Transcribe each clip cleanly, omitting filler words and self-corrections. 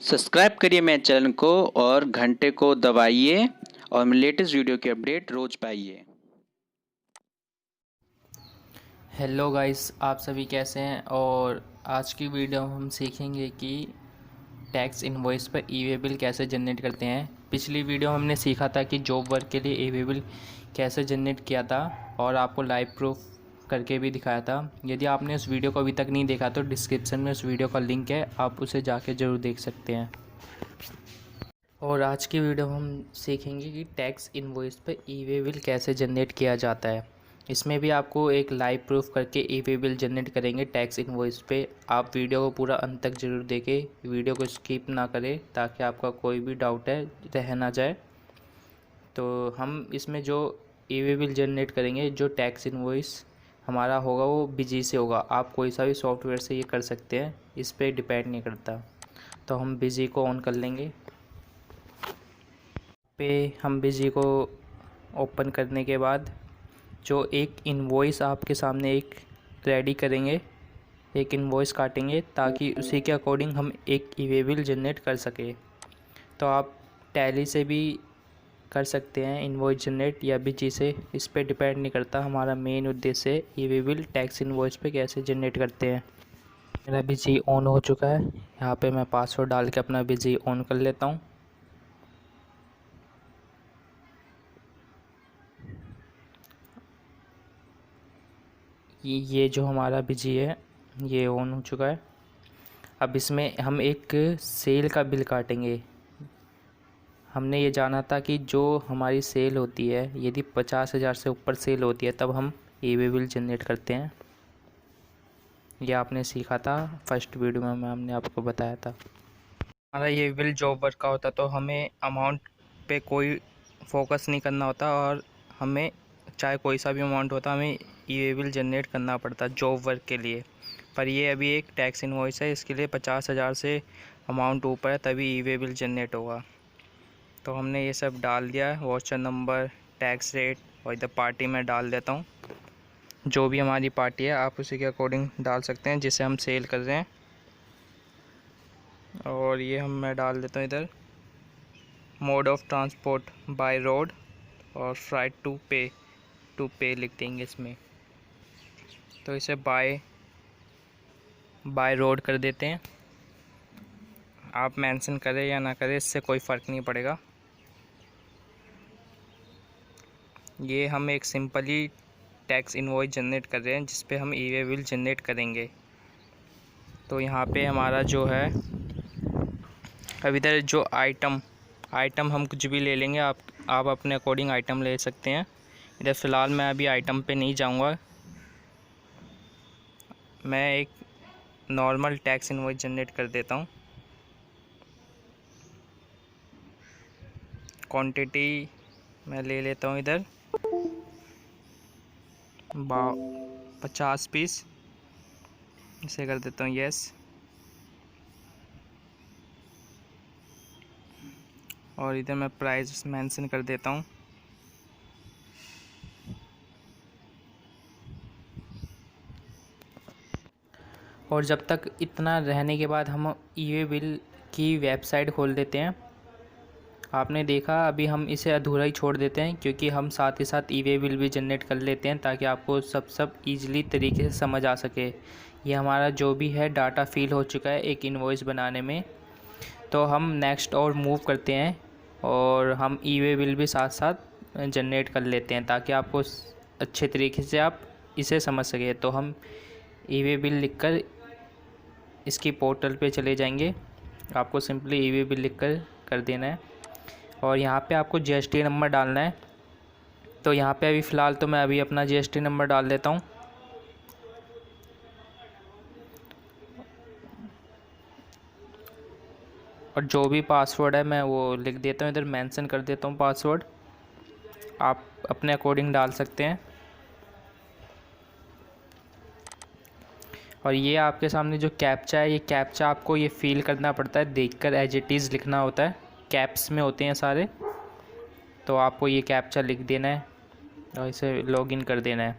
Subscribe करिए मेरे channel को और घंटे को दबाइए और लेटेस्ट वीडियो की अपडेट रोज पाइए। हेलो गाइस, आप सभी कैसे हैं। और आज की वीडियो में हम सीखेंगे कि टैक्स इनवॉइस पर ई वे बिल कैसे जनरेट करते हैं। पिछली वीडियो में हमने सीखा था कि जॉब वर्क के लिए ई वे बिल कैसे जनरेट किया था और आपको लाइव प्रूफ करके भी दिखाया था। यदि आपने उस वीडियो को अभी तक नहीं देखा तो डिस्क्रिप्शन में उस वीडियो का लिंक है, आप उसे जाके ज़रूर देख सकते हैं। और आज की वीडियो में हम सीखेंगे कि टैक्स इनवॉइस पर ई वे बिल कैसे जनरेट किया जाता है। इसमें भी आपको एक लाइव प्रूफ करके ई वे बिल जनरेट करेंगे टैक्स इनवॉइस पे। आप वीडियो को पूरा अंत तक जरूर देखें, वीडियो को स्किप ना करें ताकि आपका कोई भी डाउट है रह ना जाए। तो हम इसमें जो ई वे बिल जनरेट करेंगे, जो टैक्स इनवॉइस हमारा होगा वो बिजी से होगा। आप कोई सा भी सॉफ्टवेयर से ये कर सकते हैं, इस पर डिपेंड नहीं करता। तो हम बिजी को ऑन कर लेंगे। पे हम बिजी को ओपन करने के बाद जो एक इनवॉइस आपके सामने एक रेडी करेंगे, एक इनवॉइस काटेंगे ताकि उसी के अकॉर्डिंग हम एक ई वे बिल जनरेट कर सके। तो आप टैली से भी कर सकते हैं इनवॉइस जनरेट या बिजी से, इस पे डिपेंड नहीं करता। हमारा मेन उद्देश्य ई वे बिल टैक्स इनवॉइस पे कैसे जनरेट करते हैं। मेरा बिजी ऑन हो चुका है, यहाँ पे मैं पासवर्ड डाल के अपना बिजी ऑन कर लेता हूँ। ये जो हमारा बिजी है ये ऑन हो चुका है। अब इसमें हम एक सेल का बिल काटेंगे। हमने ये जाना था कि जो हमारी सेल होती है, यदि 50,000 से ऊपर सेल होती है तब हम ई वे बिल जनरेट करते हैं। ये आपने सीखा था फर्स्ट वीडियो में, हमने आपको बताया था। हमारा ये बिल जॉब वर्क का होता तो हमें अमाउंट पे कोई फोकस नहीं करना होता और हमें चाहे कोई सा भी अमाउंट होता हमें ई वे बिल जनरेट करना पड़ता जॉब वर्क के लिए। पर ये अभी एक टैक्स इनवॉइस है, इसके लिए 50,000 से अमाउंट ऊपर है तभी ई वे बिल जनरेट होगा। तो हमने ये सब डाल दिया है, वाउचर नंबर, टैक्स रेट, और इधर पार्टी में डाल देता हूँ। जो भी हमारी पार्टी है आप उसी के अकॉर्डिंग डाल सकते हैं जिसे हम सेल कर रहे हैं। और ये मैं डाल देता हूँ इधर mode of transport by road और फ्राइट टू पे लिख देंगे इसमें। तो इसे बाय रोड कर देते हैं। आप मेंशन करें या ना करें इससे कोई फ़र्क नहीं पड़ेगा। ये हम एक सिंपली टैक्स इनवॉइस जनरेट कर रहे हैं जिस पे हम ई वे बिल जनरेट करेंगे। तो यहाँ पे हमारा जो है अब इधर जो आइटम हम कुछ भी ले लेंगे, आप अपने अकॉर्डिंग आइटम ले सकते हैं। इधर फ़िलहाल मैं अभी आइटम पे नहीं जाऊँगा, मैं एक नॉर्मल टैक्स इनवॉइस जनरेट कर देता हूँ। क्वांटिटी मैं ले लेता हूँ इधर 50 पीस, इसे कर देता हूँ यस। और इधर मैं प्राइस मेंशन कर देता हूँ। और जब तक इतना रहने के बाद हम ई वे बिल की वेबसाइट खोल देते हैं। आपने देखा अभी हम इसे अधूरा ही छोड़ देते हैं क्योंकि हम साथ ही साथ ई वे बिल भी जनरेट कर लेते हैं ताकि आपको सब ईजिली तरीके से समझ आ सके। ये हमारा जो भी है डाटा फिल हो चुका है एक इनवॉइस बनाने में। तो हम नेक्स्ट और मूव करते हैं और हम ई वे बिल भी साथ साथ जनरेट कर लेते हैं ताकि आपको अच्छे तरीके से आप इसे समझ सके। तो हम ई वे बिल लिखकर इसकी पोर्टल पे चले जाएंगे। आपको सिंपली ई वे बिल लिखकर कर देना है और यहाँ पे आपको जीएसटी नंबर डालना है। तो यहाँ पे अभी फ़िलहाल तो मैं अभी अपना जीएसटी नंबर डाल देता हूँ। और जो भी पासवर्ड है मैं वो लिख देता हूँ, इधर मेंशन कर देता हूँ पासवर्ड। आप अपने अकॉर्डिंग डाल सकते हैं। और ये आपके सामने जो कैप्चा है, ये कैप्चा आपको ये फ़िल करना पड़ता है, देखकर एज इट इज़ लिखना होता है। कैप्स में होते हैं सारे, तो आपको ये कैप्चा लिख देना है और इसे लॉगिन कर देना है।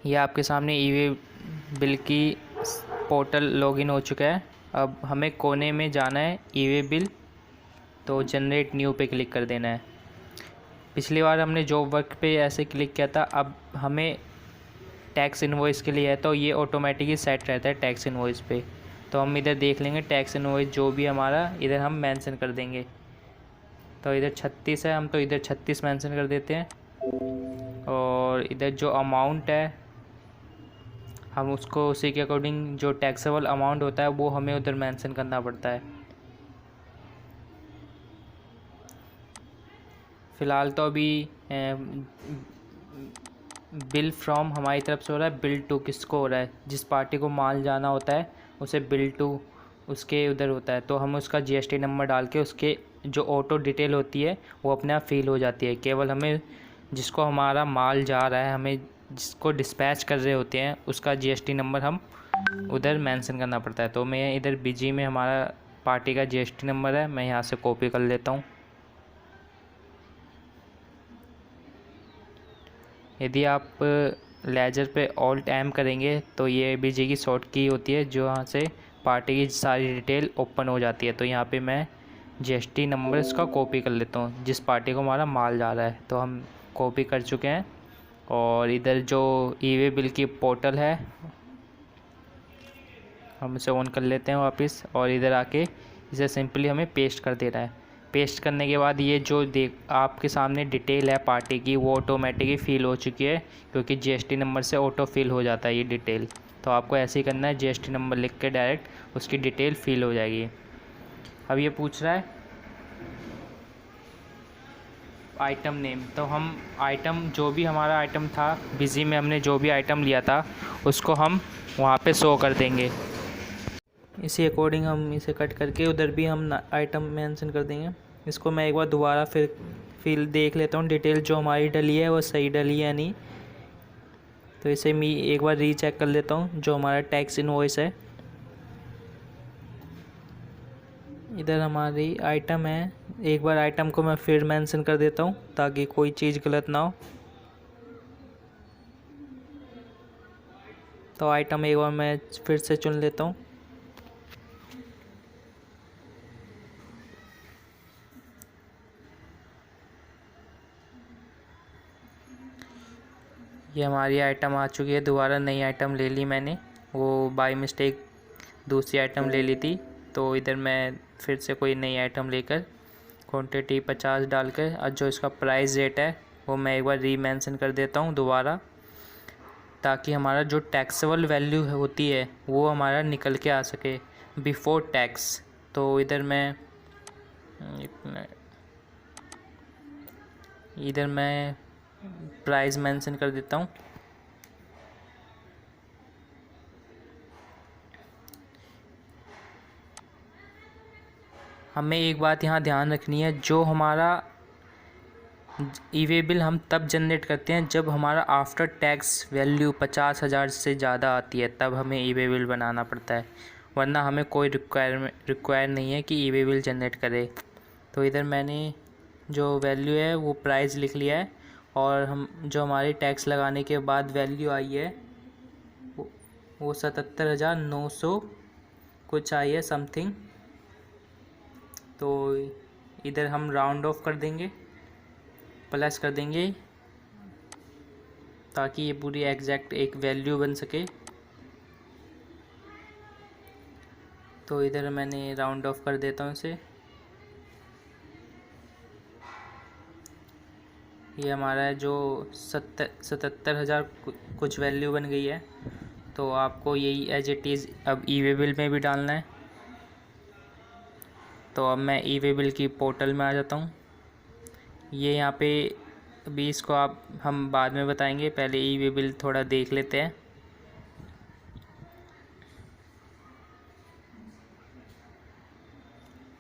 ये आपके सामने ई वे बिल की पोर्टल लॉगिन हो चुका है। अब हमें कोने में जाना है ई वे बिल, तो जनरेट न्यू पे क्लिक कर देना है। पिछली बार हमने जॉब वर्क पे ऐसे क्लिक किया था, अब हमें टैक्स इनवॉइस के लिए है तो ये ऑटोमेटिकली सेट रहता है टैक्स इनवॉइस पे। तो हम इधर देख लेंगे टैक्स इनवॉइस जो भी हमारा, इधर हम मेंशन कर देंगे। तो इधर 36 है, हम तो इधर 36 मेंशन कर देते हैं। और इधर जो अमाउंट है हम उसको उसी के अकॉर्डिंग जो टैक्सेबल अमाउंट होता है वो हमें उधर मेंशन करना पड़ता है। फ़िलहाल तो अभी बिल फ्रॉम हमारी तरफ से हो रहा है, बिल टू किसको हो रहा है, जिस पार्टी को माल जाना होता है उसे बिल टू उसके उधर होता है। तो हम उसका जीएसटी नंबर डाल के उसके जो ऑटो डिटेल होती है वो अपने आप फिल हो जाती है। केवल हमें जिसको हमारा माल जा रहा है, हमें जिसको डिस्पैच कर रहे होते हैं उसका जीएसटी नंबर हम उधर मेंशन करना पड़ता है। तो मैं इधर बीजी में हमारा पार्टी का जीएसटी नंबर है, मैं यहाँ से कॉपी कर लेता हूँ। यदि आप लेजर पे ऑल्ट एम करेंगे तो ये बीजी की शॉर्ट की होती है, जो यहाँ से पार्टी की सारी डिटेल ओपन हो जाती है। तो यहाँ पे मैं जीएसटी नंबर इसका कॉपी कर लेता हूँ जिस पार्टी को हमारा माल जा रहा है। तो हम कॉपी कर चुके हैं। और इधर जो ई वे बिल की पोर्टल है हम इसे ऑन कर लेते हैं वापस, और इधर आके इसे सिंपली हमें पेस्ट कर देना है। पेस्ट करने के बाद ये जो देख आपके सामने डिटेल है पार्टी की वो ऑटोमेटिकली फिल हो चुकी है, क्योंकि जीएसटी नंबर से ऑटो फिल हो जाता है ये डिटेल। तो आपको ऐसे ही करना है, जीएसटी नंबर लिख के डायरेक्ट उसकी डिटेल फिल हो जाएगी। अब ये पूछ रहा है आइटम नेम, तो हम आइटम जो भी हमारा आइटम था बिजी में हमने जो भी आइटम लिया था उसको हम वहाँ पे शो कर देंगे। इसी अकॉर्डिंग हम इसे कट करके उधर भी हम आइटम मेंशन कर देंगे। इसको मैं एक बार दोबारा फिर देख लेता हूँ डिटेल जो हमारी डली है वो सही डली है या नहीं। तो इसे मैं एक बार रीचेक कर लेता हूँ जो हमारा टैक्स इनवॉइस है। इधर हमारी आइटम है, एक बार आइटम को मैं फिर मेंशन कर देता हूँ ताकि कोई चीज़ गलत ना हो। तो आइटम एक बार मैं फिर से चुन लेता हूँ। ये हमारी आइटम आ चुकी है, दोबारा नई आइटम ले ली मैंने, वो बाय मिस्टेक दूसरी आइटम ले ली थी। तो इधर मैं फिर से कोई नई आइटम लेकर क्वांटिटी 50 डालकर और जो इसका प्राइस रेट है वो मैं एक बार री मेंशन कर देता हूँ दोबारा, ताकि हमारा जो टैक्सेबल वैल्यू होती है वो हमारा निकल के आ सके बिफोर टैक्स। तो इधर मैं प्राइस मेंशन कर देता हूँ। हमें एक बात यहाँ ध्यान रखनी है, जो हमारा ई वे बिल हम तब जनरेट करते हैं जब हमारा आफ्टर टैक्स वैल्यू 50,000 से ज़्यादा आती है, तब हमें ई वे बिल बनाना पड़ता है, वरना हमें कोई रिक्वायर नहीं है कि ई वे बिल जनरेट करे। तो इधर मैंने जो वैल्यू है वो प्राइस लिख लिया है, और हम जो हमारी टैक्स लगाने के बाद वैल्यू आई है वो 77,900 कुछ आई है समथिंग। तो इधर हम राउंड ऑफ कर देंगे, प्लस कर देंगे, ताकि ये पूरी एग्जैक्ट एक वैल्यू बन सके। तो इधर मैंने राउंड ऑफ कर देता हूँ इसे। ये हमारा जो 77,000 कुछ वैल्यू बन गई है। तो आपको यही एज इट इज़ अब ई वे बिल में भी डालना है। तो अब मैं ई वे बिल की पोर्टल में आ जाता हूँ। ये यहाँ पे अभी इसको हम बाद में बताएंगे, पहले ई वे बिल थोड़ा देख लेते हैं।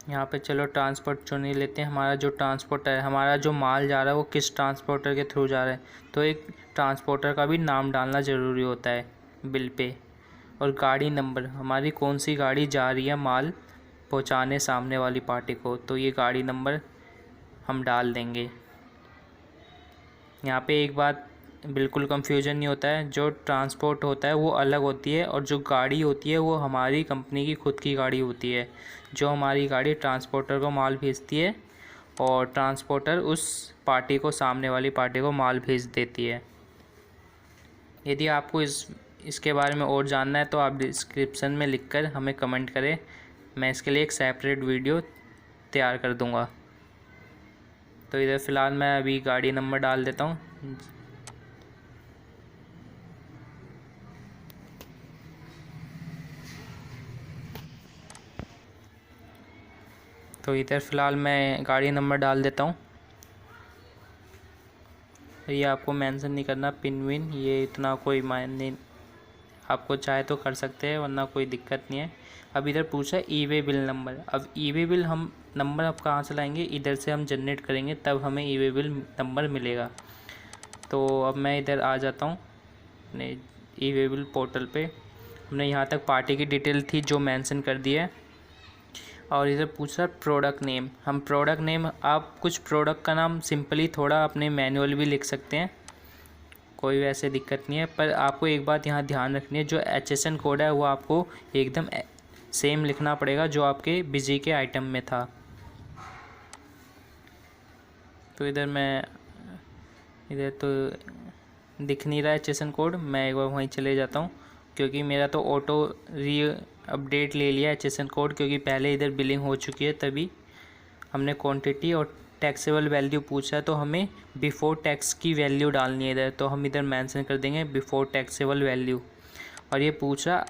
यहाँ पे चलो ट्रांसपोर्ट चुन ही लेते हैं। हमारा जो ट्रांसपोर्टर है, हमारा जो माल जा रहा है वो किस ट्रांसपोर्टर के थ्रू जा रहा है, तो एक ट्रांसपोर्टर का भी नाम डालना ज़रूरी होता है बिल पे। और गाड़ी नंबर, हमारी कौन सी गाड़ी जा रही है माल पहुँचाने सामने वाली पार्टी को, तो ये गाड़ी नंबर हम डाल देंगे। यहाँ पे एक बात बिल्कुल कंफ्यूजन नहीं होता है। जो ट्रांसपोर्ट होता है वो अलग होती है और जो गाड़ी होती है वो हमारी कंपनी की खुद की गाड़ी होती है। जो हमारी गाड़ी ट्रांसपोर्टर को माल भेजती है और ट्रांसपोर्टर उस पार्टी को, सामने वाली पार्टी को माल भेज देती है। यदि आपको इसके बारे में और जानना है तो आप डिस्क्रिप्शन में लिखकर हमें कमेंट करें, मैं इसके लिए एक सेपरेट वीडियो तैयार कर दूंगा। तो इधर फ़िलहाल मैं अभी गाड़ी नंबर डाल देता हूँ। तो इधर फ़िलहाल मैं गाड़ी नंबर डाल देता हूँ। ये आपको मेंशन नहीं करना पिन विन, ये इतना कोई मायने, आपको चाहे तो कर सकते हैं वरना कोई दिक्कत नहीं है। अब इधर पूछा है ई वे बिल नंबर। अब ई वे बिल हम नंबर अब कहाँ से लाएंगे, इधर से हम जनरेट करेंगे तब हमें ई वे बिल नंबर मिलेगा। तो अब मैं इधर आ जाता हूँ अपने ई वे बिल पोर्टल पे। हमने यहाँ तक पार्टी की डिटेल थी जो मेंशन कर दी है। और इधर पूछ रहा है प्रोडक्ट नेम। हम प्रोडक्ट नेम, आप कुछ प्रोडक्ट का नाम सिंपली थोड़ा अपने मैनुअल भी लिख सकते हैं, कोई वैसे दिक्कत नहीं है। पर आपको एक बात यहाँ ध्यान रखनी है, जो HSN कोड है वो आपको एकदम सेम लिखना पड़ेगा जो आपके बिजी के आइटम में था। तो इधर तो दिख नहीं रहा है HSN कोड, मैं एक बार वहीं चले जाता हूँ क्योंकि मेरा तो ऑटो री अपडेट ले लिया HSN कोड, क्योंकि पहले इधर बिलिंग हो चुकी है। तभी हमने क्वांटिटी और टैक्सेबल वैल्यू पूछा है तो हमें बिफोर टैक्स की वैल्यू डालनी है इधर, तो हम इधर मेंशन कर देंगे बिफोर टैक्सेबल वैल्यू। और ये पूछा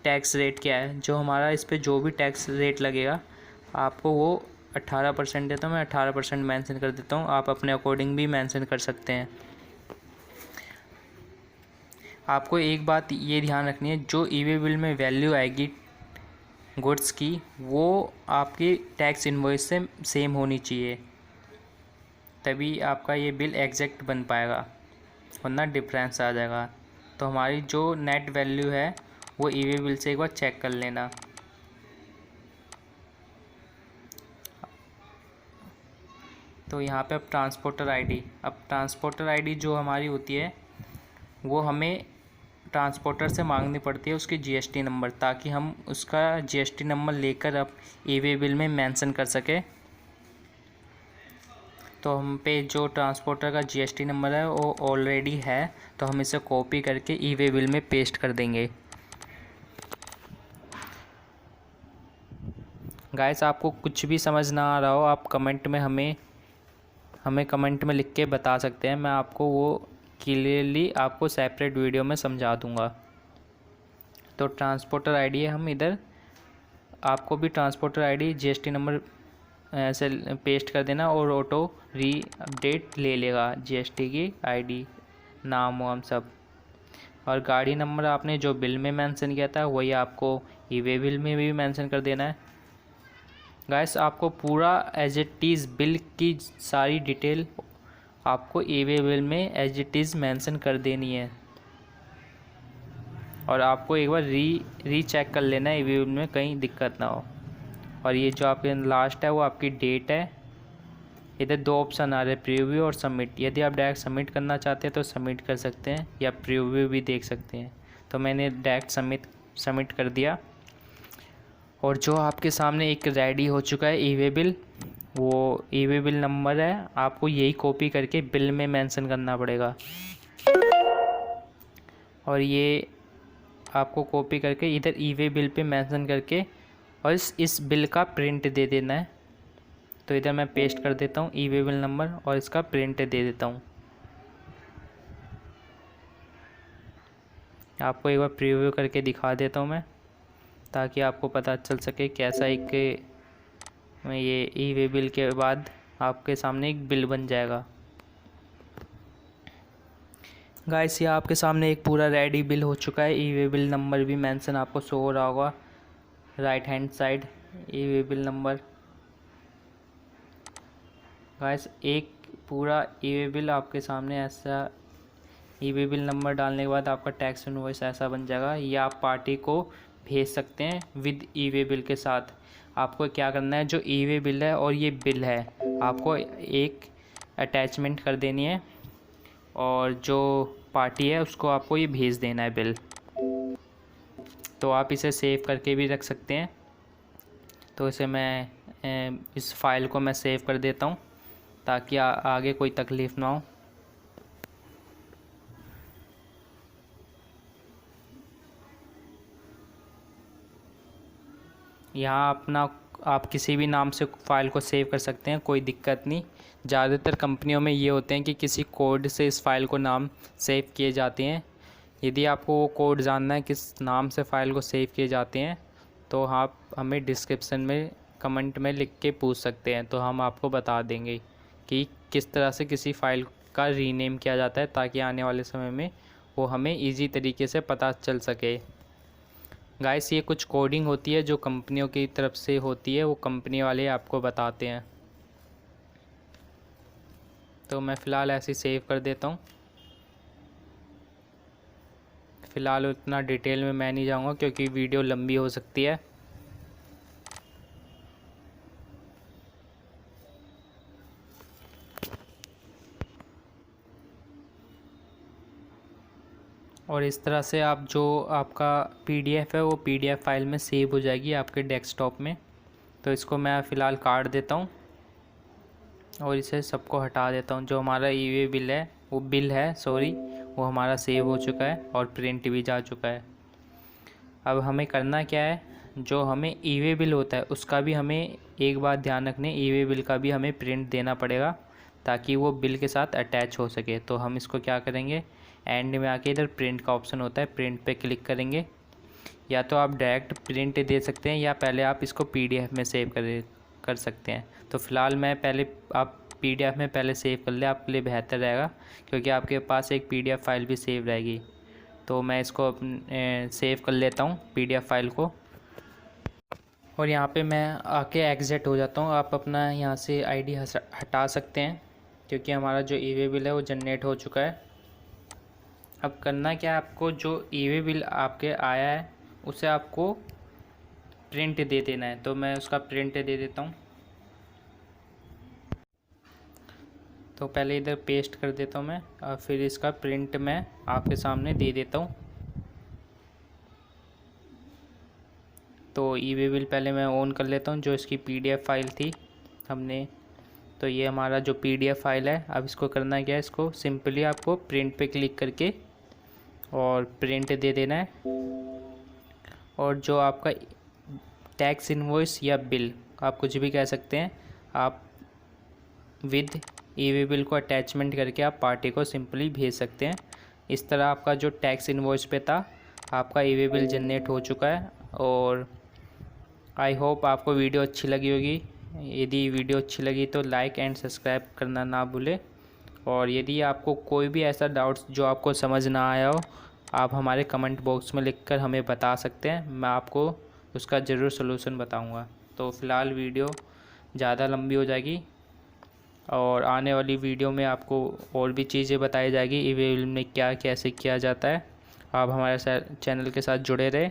टैक्स रेट क्या है, जो हमारा इस पर जो भी टैक्स रेट लगेगा आपको वो 18% देता हूँ, मैं 18% मेंशन कर देता हूँ। आप अपने अकॉर्डिंग भी मेंशन कर सकते हैं। आपको एक बात ये ध्यान रखनी है, जो ई वे बिल में वैल्यू आएगी गुड्स की वो आपकी टैक्स इनवॉइस से सेम होनी चाहिए, तभी आपका ये बिल एग्जैक्ट बन पाएगा, वरना डिफरेंस आ जाएगा। तो हमारी जो नेट वैल्यू है वो ई वे बिल से एक बार चेक कर लेना। तो यहाँ पे अब ट्रांसपोर्टर आईडी, अब ट्रांसपोर्टर आईडी जो हमारी होती है वो हमें ट्रांसपोर्टर से मांगनी पड़ती है उसकी GST नंबर, ताकि हम उसका GST नंबर लेकर अब ई वे बिल में मेंशन कर सके। तो हम पे जो ट्रांसपोर्टर का GST नंबर है वो ऑलरेडी है, तो हम इसे कॉपी करके ई वे बिल में पेस्ट कर देंगे। गाइस, आपको कुछ भी समझ ना आ रहा हो आप कमेंट में हमें कमेंट में लिख के बता सकते हैं, मैं आपको वो क्लियरली आपको सेपरेट वीडियो में समझा दूंगा। तो ट्रांसपोर्टर आईडी है, हम इधर आपको भी ट्रांसपोर्टर आईडी GST नंबर ऐसे पेस्ट कर देना और ऑटो री अपडेट ले लेगा GST की आईडी, नाम वाम सब। और गाड़ी नंबर आपने जो बिल में मेंशन किया था वही आपको ई वे बिल में भी मेंशन कर देना है। गाइस, आपको पूरा एज इट इज़ बिल की सारी डिटेल आपको ई वे बिल में एज इट इज़ मेंशन कर देनी है। और आपको एक बार री चेक कर लेना है ई वे बिल में कहीं दिक्कत ना हो। और ये जो आपके लास्ट है वो आपकी डेट है। इधर दो ऑप्शन आ रहे हैं, प्रीव्यू और सबमिट। यदि आप डायरेक्ट सबमिट करना चाहते हैं तो सबमिट कर सकते हैं या प्रीव्यू भी देख सकते हैं। तो मैंने डायरेक्ट सबमिट कर दिया। और जो आपके सामने एक रेडी हो चुका है ई वे बिल, वो ई वे बिल नंबर है, आपको यही कॉपी करके बिल में मेंशन करना पड़ेगा। और ये आपको कॉपी करके इधर ई वे बिल पे मेंशन करके और इस बिल का प्रिंट दे देना है। तो इधर मैं पेस्ट कर देता हूँ ई वे बिल नंबर और इसका प्रिंट दे देता हूँ। आपको एक बार प्रीव्यू करके दिखा देता हूँ मैं, ताकि आपको पता चल सके कैसा एक ये ई वे बिल के बाद आपके सामने एक बिल बन जाएगा। गाइस, ये आपके सामने एक पूरा रेडी बिल हो चुका है। ई वे बिल नंबर भी मेंशन आपको शो हो रहा होगा राइट हैंड साइड, ई वे बिल नंबर। गाइस, एक पूरा ई वे बिल आपके सामने ऐसा, ई वे बिल नंबर डालने के बाद आपका टैक्स इनवॉइस ऐसा बन जाएगा। ये आप पार्टी को भेज सकते हैं विद ई वे बिल के साथ। आपको क्या करना है, जो ई वे बिल है और ये बिल है आपको एक अटैचमेंट कर देनी है और जो पार्टी है उसको आपको ये भेज देना है बिल। तो आप इसे सेव करके भी रख सकते हैं। तो इसे मैं इस फाइल को मैं सेव कर देता हूँ ताकि आगे कोई तकलीफ़ ना हो। यहाँ आप किसी भी नाम से फ़ाइल को सेव कर सकते हैं, कोई दिक्कत नहीं। ज़्यादातर कंपनियों में ये होते हैं कि किसी कोड से इस फ़ाइल को नाम सेव किए जाते हैं। यदि आपको वो कोड जानना है किस नाम से फ़ाइल को सेव किए जाते हैं तो आप हमें डिस्क्रिप्शन में कमेंट में लिख के पूछ सकते हैं, तो हम आपको बता देंगे कि किस तरह से किसी फ़ाइल का रीनेम किया जाता है, ताकि आने वाले समय में वो हमें ईज़ी तरीके से पता चल सके। गाइस, ये कुछ कोडिंग होती है जो कंपनियों की तरफ से होती है, वो कंपनी वाले आपको बताते हैं। तो मैं फ़िलहाल ऐसे ही सेव कर देता हूँ। फ़िलहाल उतना डिटेल में मैं नहीं जाऊँगा क्योंकि वीडियो लंबी हो सकती है। और इस तरह से आप जो आपका PDF है वो PDF फाइल में सेव हो जाएगी आपके डेस्कटॉप में। तो इसको मैं फ़िलहाल काट देता हूँ और इसे सबको हटा देता हूँ। जो हमारा ई-वे बिल है वो हमारा सेव हो चुका है और प्रिंट भी जा चुका है। अब हमें करना क्या है, जो हमें ई-वे बिल होता है उसका भी हमें एक बात ध्यान रखनी, ई-वे बिल का भी हमें प्रिंट देना पड़ेगा ताकि वो बिल के साथ अटैच हो सके। तो हम इसको क्या करेंगे, एंड में आके इधर प्रिंट का ऑप्शन होता है, प्रिंट पे क्लिक करेंगे। या तो आप डायरेक्ट प्रिंट दे सकते हैं या पहले आप इसको PDF में सेव कर सकते हैं। तो फ़िलहाल मैं पहले आप PDF में पहले सेव कर ले, आपके लिए बेहतर रहेगा क्योंकि आपके पास एक PDF फाइल भी सेव रहेगी। तो मैं इसको सेव कर लेता हूँ PDF फाइल को, और यहाँ पे मैं आके एग्ज़िट हो जाता हूँ। आप अपना यहाँ से ID हटा सकते हैं क्योंकि हमारा जो ई-वे बिल है वो जनरेट हो चुका है। अब करना क्या है, आपको जो ई-वे बिल आपके आया है उसे आपको प्रिंट दे देना है। तो मैं उसका प्रिंट दे देता हूँ। तो पहले इधर पेस्ट कर देता हूँ मैं और फिर इसका प्रिंट मैं आपके सामने दे देता हूँ। तो ई-वे बिल पहले मैं ऑन कर लेता हूँ, जो इसकी PDF फाइल थी हमने। तो ये हमारा जो PDF फाइल है, अब इसको करना क्या है, इसको सिंपली आपको प्रिंट पे क्लिक करके और प्रिंट दे देना है। और जो आपका टैक्स इनवॉइस या बिल, आप कुछ भी कह सकते हैं, आप विद ई-वे बिल को अटैचमेंट करके आप पार्टी को सिंपली भेज सकते हैं। इस तरह आपका जो टैक्स इनवॉइस पे था आपका ई-वे बिल जनरेट हो चुका है। और आई होप आपको वीडियो अच्छी लगी होगी। यदि वीडियो अच्छी लगी तो लाइक एंड सब्सक्राइब करना ना भूलें। और यदि आपको कोई भी ऐसा डाउट्स जो आपको समझ ना आया हो, आप हमारे कमेंट बॉक्स में लिखकर हमें बता सकते हैं, मैं आपको उसका ज़रूर सलूशन बताऊंगा। तो फ़िलहाल वीडियो ज़्यादा लंबी हो जाएगी और आने वाली वीडियो में आपको और भी चीज़ें बताई जाएगी ई-वे बिल में क्या कैसे किया जाता है। आप हमारे चैनल के साथ जुड़े रहें।